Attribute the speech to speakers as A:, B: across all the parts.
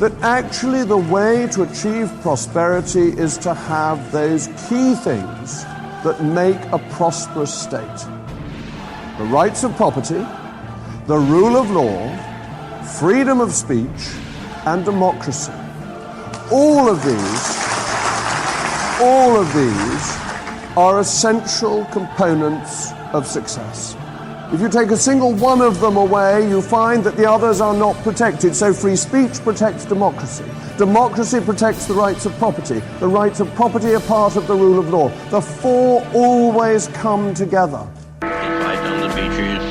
A: that actually the way to achieve prosperity is to have those key things that make a prosperous state. The rights of property, the rule of law, freedom of speech, and democracy. All of these are essential components of success. If you take a single one of them away, you find that the others are not protected. So free speech protects democracy. Democracy protects the rights of property. The rights of property are part of the rule of law. The four always come together.
B: We shall fight on the beaches.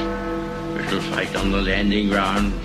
B: We shall fight on the landing grounds.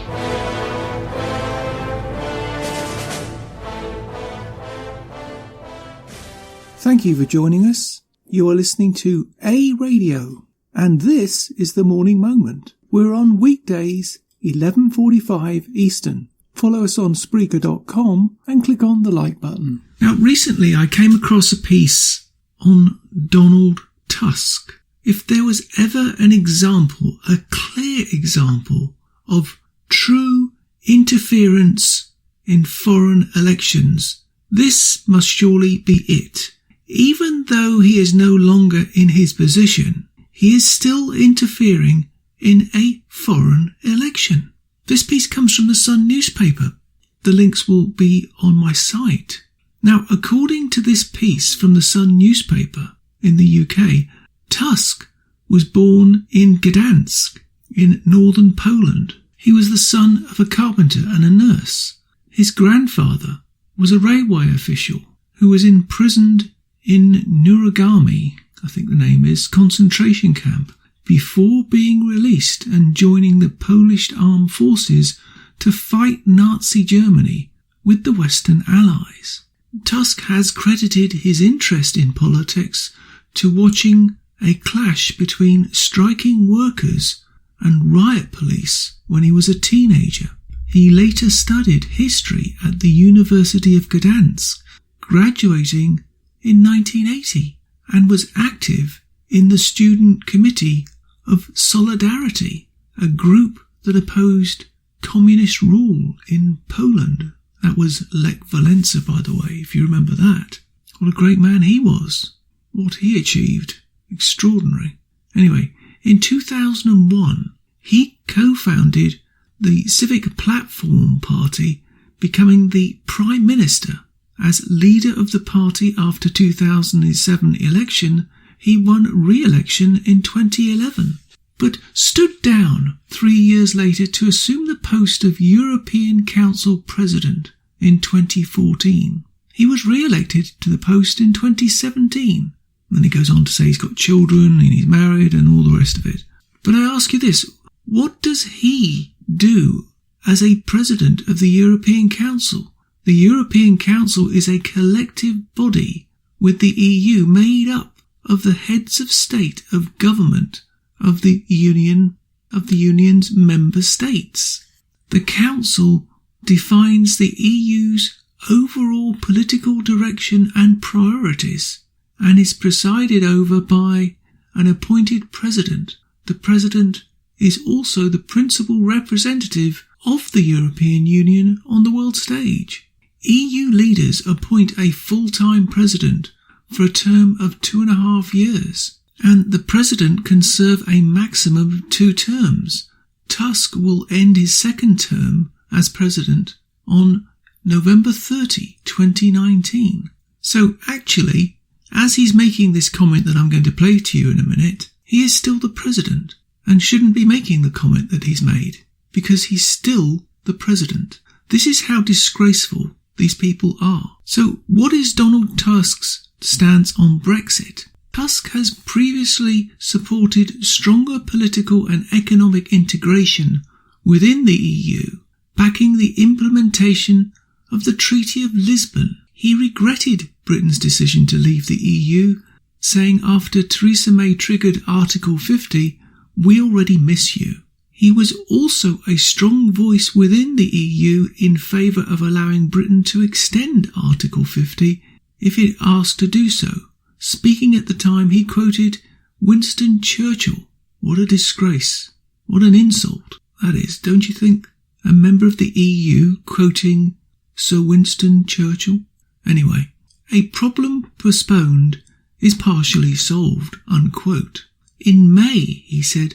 C: Thank you for joining us. You are listening to A Radio. And this is The Morning Moment. We're on weekdays, 11:45 Eastern. Follow us on Spreaker.com and click on the like button. Now, recently I came across a piece on Donald Tusk. If there was ever an example, a clear example of true interference in foreign elections, this must surely be it. Even though he is no longer in his position, he is still interfering in a foreign election. This piece comes from the Sun newspaper. The links will be on my site. Now, according to this piece from the Sun newspaper in the UK, Tusk was born in Gdansk in northern Poland. He was the son of a carpenter and a nurse. His grandfather was a railway official who was imprisoned in Nuragami, I think the name is, concentration camp, before being released and joining the Polish armed forces to fight Nazi Germany with the Western Allies. Tusk has credited his interest in politics to watching a clash between striking workers and riot police when he was a teenager. He later studied history at the University of Gdansk, graduating in 1980, and was active in the Student Committee of Solidarity, a group that opposed communist rule in Poland. That was Lech Walesa, by the way, if you remember that. What a great man he was. What he achieved. Extraordinary. Anyway, in 2001, he co-founded the Civic Platform Party, becoming the Prime Minister. As leader of the party after 2007 election, he won re-election in 2011, but stood down 3 years later to assume the post of European Council President in 2014. He was re-elected to the post in 2017. Then he goes on to say he's got children and he's married and all the rest of it. But I ask you this, what does he do as a president of the European Council? The European Council is a collective body with the EU made up of the heads of state of government of the Union's member states. The Council defines the EU's overall political direction and priorities and is presided over by an appointed president. The president is also the principal representative of the European Union on the world stage. EU leaders appoint a full-time president for a term of 2.5 years, and the president can serve a maximum of 2 terms. Tusk will end his second term as president on November 30, 2019. So actually, as he's making this comment that I'm going to play to you in a minute, he is still the president and shouldn't be making the comment that he's made because he's still the president. This is how disgraceful these people are. So what is Donald Tusk's stance on Brexit? Tusk has previously supported stronger political and economic integration within the EU, backing the implementation of the Treaty of Lisbon. He regretted Britain's decision to leave the EU, saying after Theresa May triggered Article 50, "We already miss you." He was also a strong voice within the EU in favour of allowing Britain to extend Article 50 if it asked to do so. Speaking at the time, he quoted Winston Churchill. What a disgrace. What an insult that is, don't you think? A member of the EU quoting Sir Winston Churchill? Anyway, a problem postponed is partially solved, unquote. In May, he said,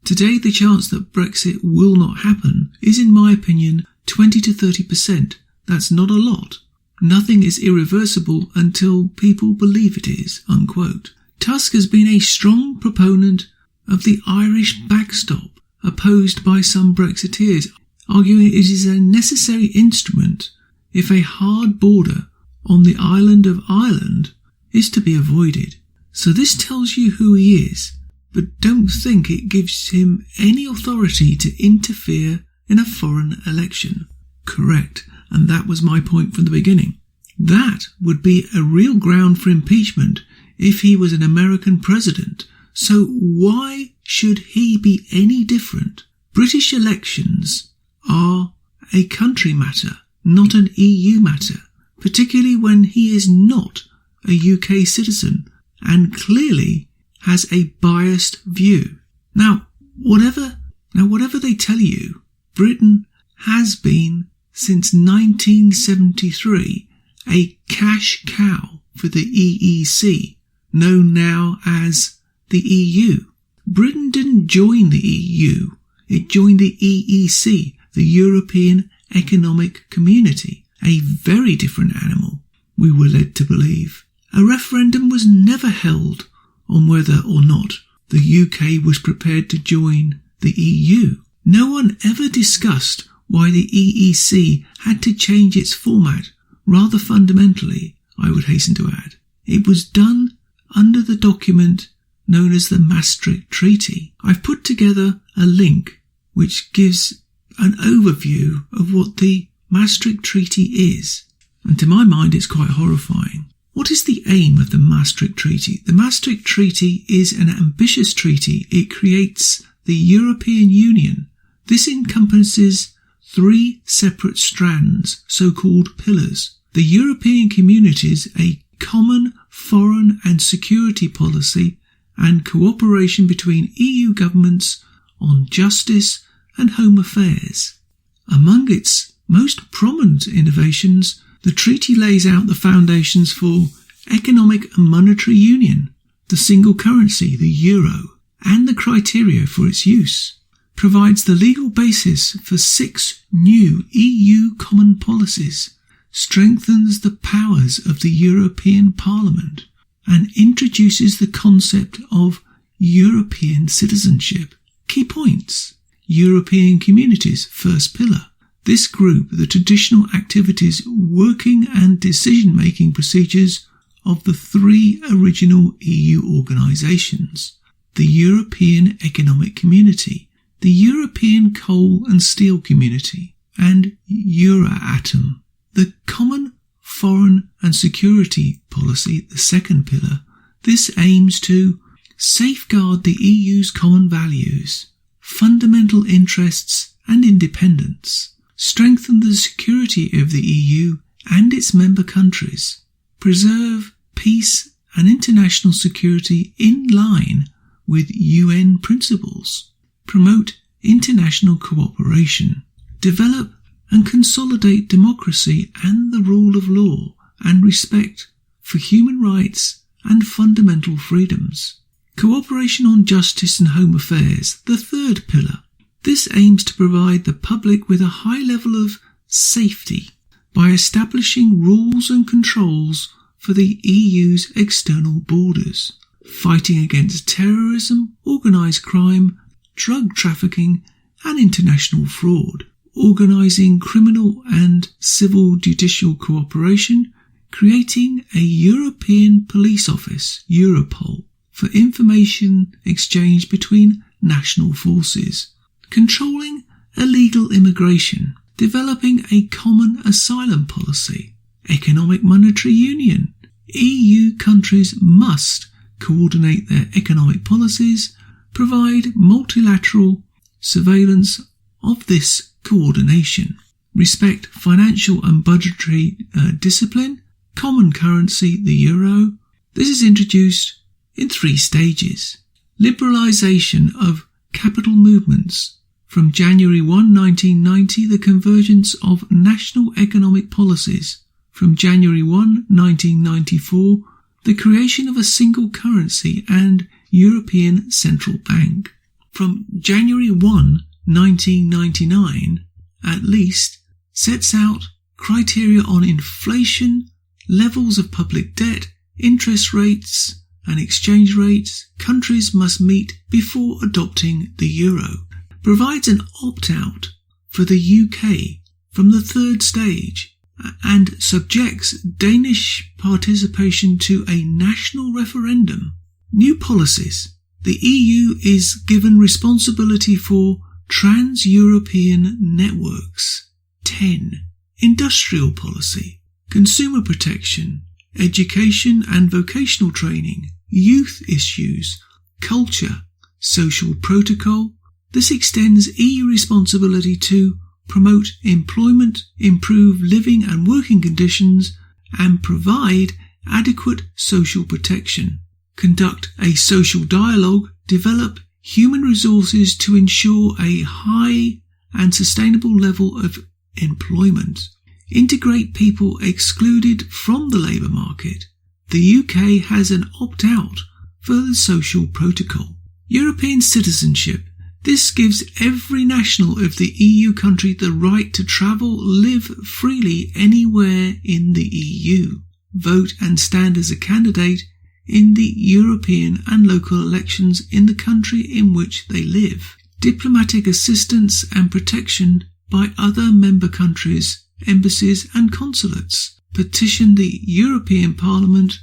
C: today the chance that Brexit will not happen is, in my opinion, 20 to 30%. That's not a lot. Nothing is irreversible until people believe it is, unquote. Tusk has been a strong proponent of the Irish backstop, opposed by some Brexiteers, arguing it is a necessary instrument if a hard border on the island of Ireland is to be avoided. So this tells you who he is, but don't think it gives him any authority to interfere in a foreign election. Correct, and that was my point from the beginning. That would be a real ground for impeachment if he was an American president. So why should he be any different? British elections are a country matter, not an EU matter, particularly when he is not a UK citizen and clearly has a biased view. Now, whatever they tell you, Britain has been, since 1973, a cash cow for the EEC, known now as the EU. Britain didn't join the EU, it joined the EEC, the European Economic Community, a very different animal, we were led to believe. A referendum was never held on whether or not the UK was prepared to join the EU. No one ever discussed why the EEC had to change its format rather fundamentally, I would hasten to add. It was done under the document known as the Maastricht Treaty. I've put together a link which gives an overview of what the Maastricht Treaty is, and to my mind it's quite horrifying. What is the aim of the Maastricht Treaty? The Maastricht Treaty is an ambitious treaty. It creates the European Union. This encompasses 3 separate strands, so-called pillars. The European Communities, a common foreign and security policy, and cooperation between EU governments on justice and home affairs. Among its most prominent innovations, the treaty lays out the foundations for economic and monetary union, the single currency, the euro, and the criteria for its use, provides the legal basis for 6 new EU common policies, strengthens the powers of the European Parliament, and introduces the concept of European citizenship. Key points: European Communities, first pillar. This group, the traditional activities, working and decision-making procedures of the 3 original EU organisations: the European Economic Community, the European Coal and Steel Community, and Euratom. The Common Foreign and Security Policy, the second pillar. This aims to safeguard the EU's common values, fundamental interests and independence, strengthen the security of the EU and its member countries, preserve peace and international security in line with UN principles, promote international cooperation, develop and consolidate democracy and the rule of law and respect for human rights and fundamental freedoms. Cooperation on justice and home affairs, the third pillar. This aims to provide the public with a high level of safety by establishing rules and controls for the EU's external borders, fighting against terrorism, organised crime, drug trafficking and international fraud, organising criminal and civil judicial cooperation, creating a European Police Office, Europol, for information exchange between national forces, controlling illegal immigration, developing a common asylum policy, economic monetary union. EU countries must coordinate their economic policies, provide multilateral surveillance of this coordination, respect financial and budgetary discipline, common currency, the euro. This is introduced in 3 stages. Liberalisation of capital movements, From January 1, 1990, the convergence of national economic policies. From January 1, 1994, the creation of a single currency and European Central Bank. From January 1, 1999, at least, sets out criteria on inflation, levels of public debt, interest rates and exchange rates countries must meet before adopting the euro. Provides an opt-out for the UK from the third stage and subjects Danish participation to a national referendum. New policies. The EU is given responsibility for trans-European networks. 10. Industrial policy, consumer protection, education and vocational training, youth issues, culture, social protocol. This extends EU responsibility to promote employment, improve living and working conditions, and provide adequate social protection. Conduct a social dialogue, develop human resources to ensure a high and sustainable level of employment. Integrate people excluded from the labour market. The UK has an opt-out for the social protocol. European citizenship. This gives every national of the EU country the right to travel, live freely anywhere in the EU, vote and stand as a candidate in the European and local elections in the country in which they live. Diplomatic assistance and protection by other member countries, embassies and consulates. Petition the European Parliament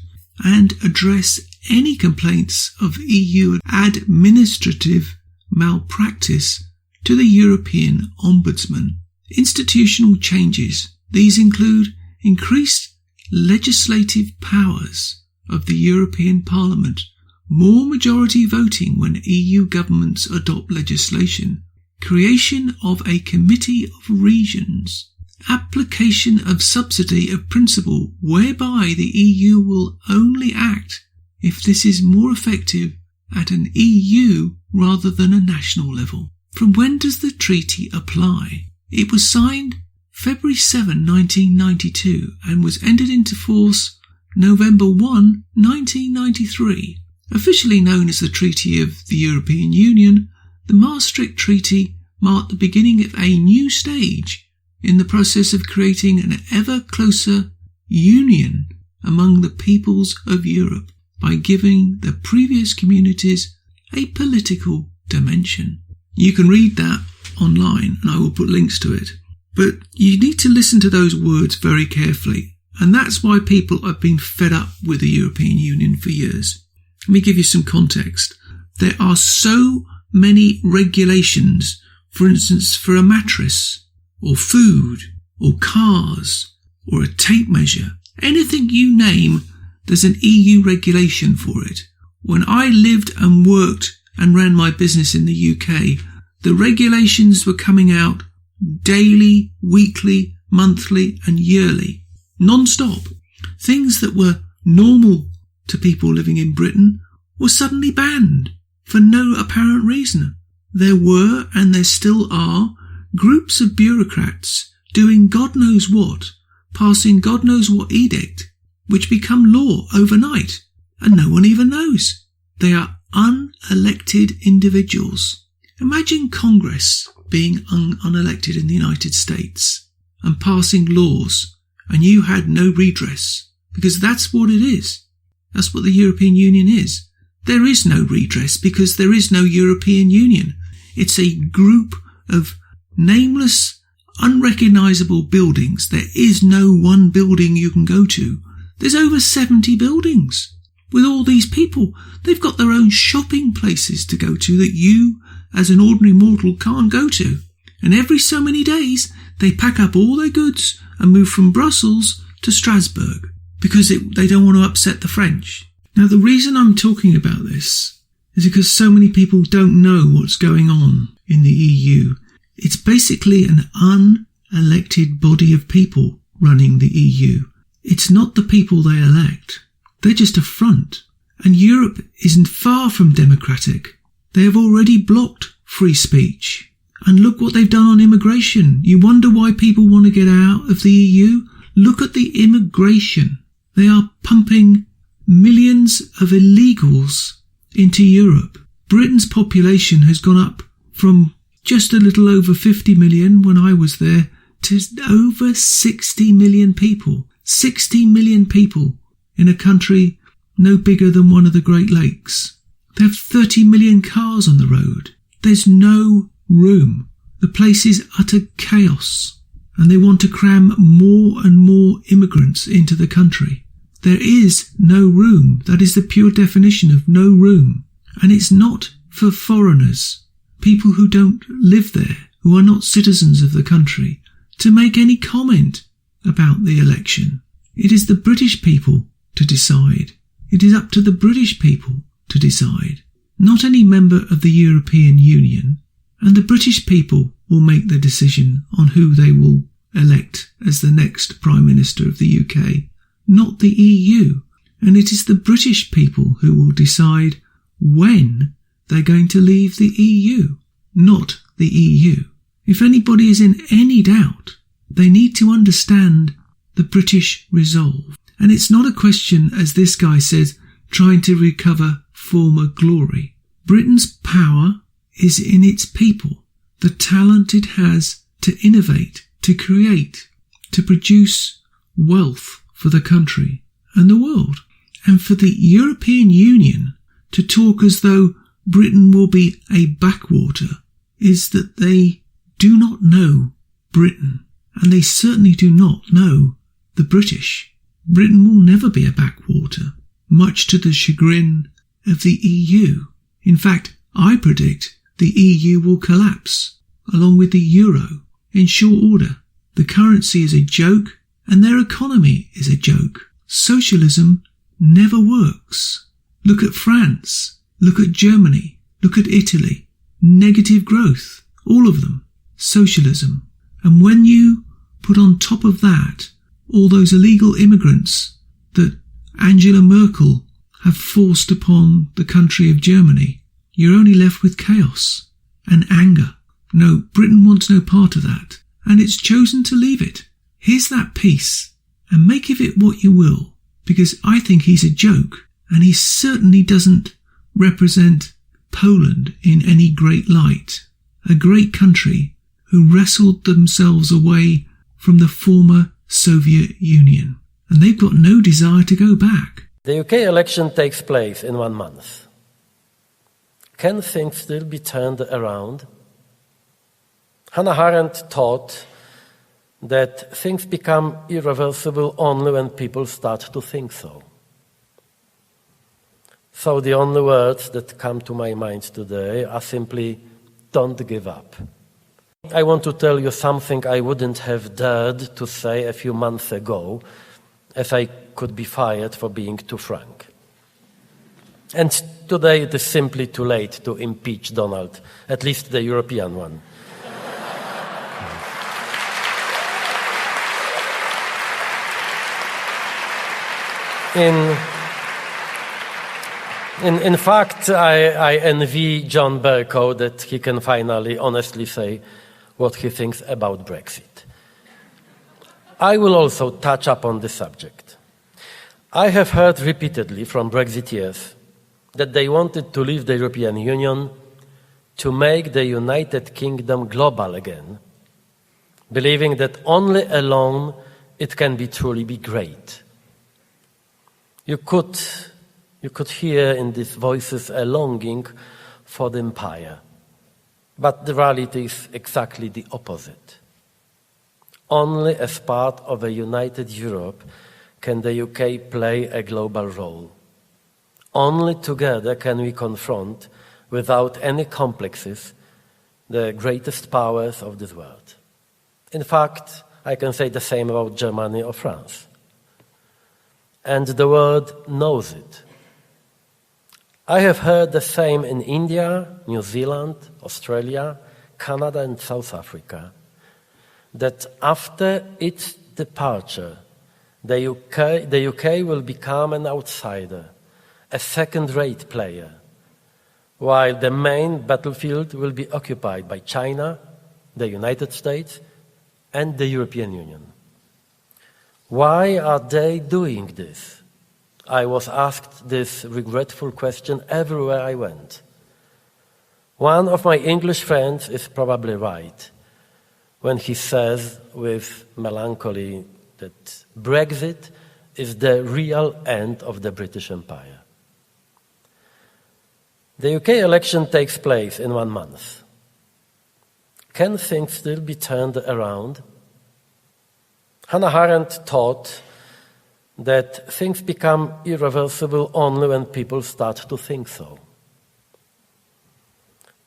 C: and address any complaints of EU administrative malpractice to the European Ombudsman. Institutional changes. These include increased legislative powers of the European Parliament, more majority voting when EU governments adopt legislation, creation of a Committee of Regions, application of subsidy of principle whereby the EU will only act if this is more effective at an EU rather than a national level. From when does the treaty apply? It was signed February 7, 1992 and was entered into force November 1, 1993. Officially known as the Treaty of the European Union, the Maastricht Treaty marked the beginning of a new stage in the process of creating an ever closer union among the peoples of Europe by giving the previous communities a political dimension. You can read that online and I will put links to it. But you need to listen to those words very carefully, and that's why people have been fed up with the European Union for years. Let me give you some context. There are so many regulations, for instance, for a mattress, or food, or cars, or a tape measure. Anything you name, there's an EU regulation for it. When I lived and worked and ran my business in the UK, the regulations were coming out daily, weekly, monthly and yearly, non-stop. Things that were normal to people living in Britain were suddenly banned for no apparent reason. There were, and there still are, groups of bureaucrats doing God knows what, passing God knows what edict, which become law overnight, and no one even knows. They are unelected individuals. Imagine Congress being unelected in the United States and passing laws, and you had no redress, because that's what it is. That's what the European Union is. There is no redress because there is no European Union. It's a group of nameless, unrecognisable buildings. There is no one building you can go to. There's over 70 buildings. With all these people, they've got their own shopping places to go to that you, as an ordinary mortal, can't go to. And every so many days, they pack up all their goods and move from Brussels to Strasbourg because they don't want to upset the French. Now, the reason I'm talking about this is because so many people don't know what's going on in the EU. It's basically an unelected body of people running the EU. It's not the people they elect. They're just a front. And Europe isn't far from democratic. They have already blocked free speech. And look what they've done on immigration. You wonder why people want to get out of the EU? Look at the immigration. They are pumping millions of illegals into Europe. Britain's population has gone up from just a little over 50 million when I was there to over 60 million people. 60 million people in a country no bigger than one of the Great Lakes. They have 30 million cars on the road. There's no room. The place is utter chaos, and they want to cram more and more immigrants into the country. There is no room. That is the pure definition of no room. And it's not for foreigners, people who don't live there, who are not citizens of the country, to make any comment about the election. It is the British people to decide. It is up to the British people to decide, not any member of the European Union. And the British people will make the decision on who they will elect as the next Prime Minister of the UK, not the EU. And it is the British people who will decide when they're going to leave the EU, not the EU. If anybody is in any doubt, they need to understand the British resolve. And it's not a question, as this guy says, trying to recover former glory. Britain's power is in its people, the talent it has to innovate, to create, to produce wealth for the country and the world. And for the European Union to talk as though Britain will be a backwater is that they do not know Britain, and they certainly do not know the British. Britain will never be a backwater, much to the chagrin of the EU. In fact, I predict the EU will collapse, along with the euro, in short order. The currency is a joke, and their economy is a joke. Socialism never works. Look at France. Look at Germany. Look at Italy. Negative growth. All of them. Socialism. And when you put on top of that all those illegal immigrants that Angela Merkel have forced upon the country of Germany, you're only left with chaos and anger. No, Britain wants no part of that, and it's chosen to leave it. Here's that peace, and make of it what you will, because I think he's a joke, and he certainly doesn't represent Poland in any great light, a great country who wrestled themselves away from the former Soviet Union, and they've got no desire to go back.
D: The UK election takes place in 1 month. Can things still be turned around? Hannah Arendt taught that things become irreversible only when people start to think so. So the only words that come to my mind today are simply, don't give up. I want to tell you something I wouldn't have dared to say a few months ago, as I could be fired for being too frank. And today it is simply too late to impeach Donald, at least the European one. In fact, I envy John Bercow that he can finally honestly say what he thinks about Brexit. I will also touch upon this subject. I have heard repeatedly from Brexiteers that they wanted to leave the European Union to make the United Kingdom global again, believing that only alone it can truly be great. You could hear in these voices a longing for the empire. But the reality is exactly the opposite. Only as part of a united Europe can the UK play a global role. Only together can we confront, without any complexes, the greatest powers of this world. In fact, I can say the same about Germany or France. And the world knows it. I have heard the same in India, New Zealand, Australia, Canada and South Africa, that after its departure, the UK will become an outsider, a second-rate player, while the main battlefield will be occupied by China, the United States, and the European Union. Why are they doing this? I was asked this regretful question everywhere I went. One of my English friends is probably right when he says with melancholy that Brexit is the real end of the British Empire. The UK election takes place in 1 month. Can things still be turned around? Hannah Arendt taught that things become irreversible only when people start to think so.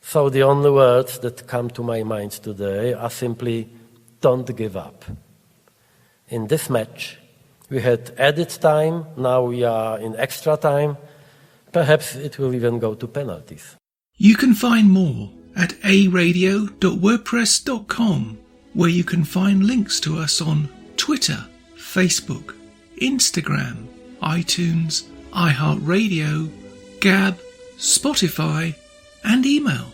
D: So the only words that come to my mind today are simply, don't give up. In this match, we had added time, now we are in extra time. Perhaps it will even go to penalties.
C: You can find more at aradio.wordpress.com, where you can find links to us on Twitter, Facebook, Instagram, iTunes, iHeartRadio, Gab, Spotify, and email.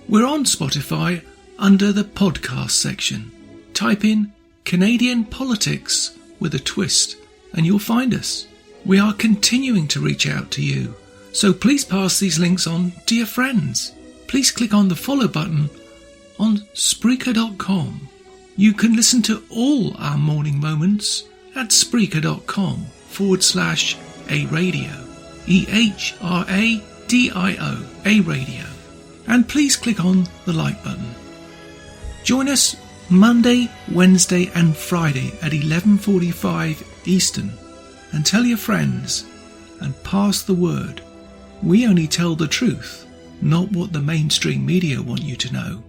C: We're on Spotify under the podcast section. Type in Canadian Politics with a twist and you'll find us. We are continuing to reach out to you, so please pass these links on to your friends. Please click on the follow button on Spreaker.com. You can listen to all our morning moments at Spreaker.com/A-Radio, EHRADIO, A-Radio. And please click on the like button. Join us Monday, Wednesday and Friday at 11:45 Eastern and tell your friends and pass the word. We only tell the truth, not what the mainstream media want you to know.